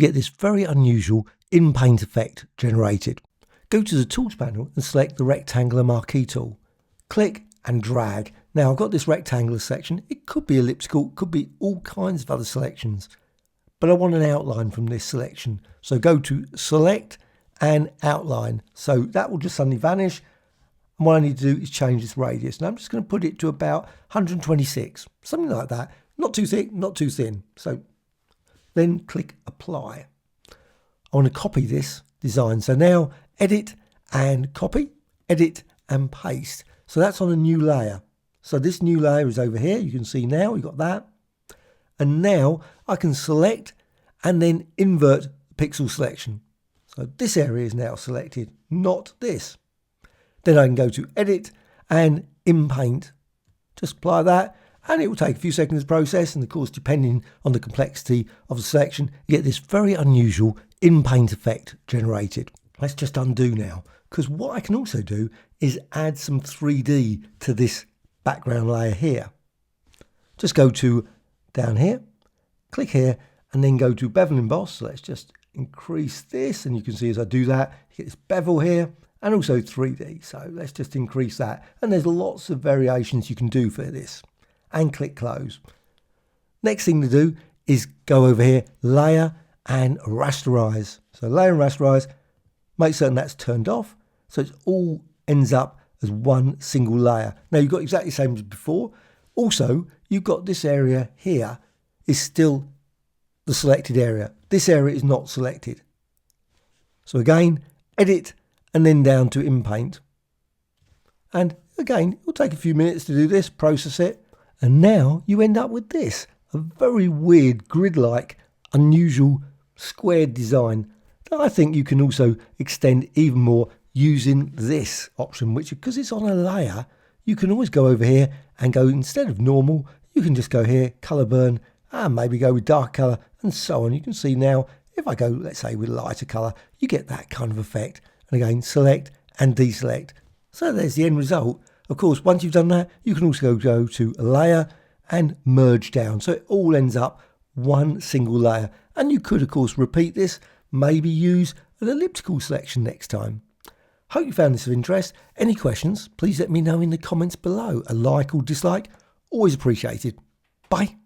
you get this very unusual Inpaint effect generated. Go to the Tools panel and select the Rectangular Marquee tool. Click and drag. Now I've got this rectangular section. It could be elliptical, could be all kinds of other selections. But I want an outline from this selection. So go to Select and Outline. So that will just suddenly vanish. And what I need to do is change this radius. And I'm just going to put it to about 126, something like that. Not too thick, not too thin. So then click Apply. I want to copy this design. So now Edit and Copy, Edit and Paste. So that's on a new layer. So this new layer is over here. You can see now we've got that. And now I can select and then invert the pixel selection. So this area is now selected, not this. Then I can go to Edit and Inpaint. Just apply that and it will take a few seconds to process. And of course, depending on the complexity of the selection, you get this very unusual Inpaint effect generated. Let's just undo now, because what I can also do is add some 3D to this background layer here. Just go to down here, click here, and then go to Bevel Emboss. So let's just increase this, and you can see as I do that, you get this bevel here, and also 3D. So let's just increase that. And there's lots of variations you can do for this. And click Close. Next thing to do is go over here, Layer and Rasterize. So Layer and Rasterize, make certain that's turned off. So it all ends up as one single layer. Now you've got exactly the same as before. Also, you've got this area here is still the selected area. This area is not selected. So again, Edit and then down to Inpaint. And again, it will take a few minutes to do this, process it. And now you end up with this, a very weird grid-like, unusual squared design that I think you can also extend even more using this option, which because it's on a layer, you can always go over here and go, instead of normal, you can just go here, color burn, and maybe go with dark color and so on. You can see now, if I go, let's say with lighter color, you get that kind of effect. And again, select and deselect. So there's the end result. Of course, once you've done that, you can also go to a layer and merge down. So it all ends up one single layer. And you could, of course, repeat this, maybe use an elliptical selection next time. Hope you found this of interest. Any questions, please let me know in the comments below. A like or dislike, always appreciated. Bye.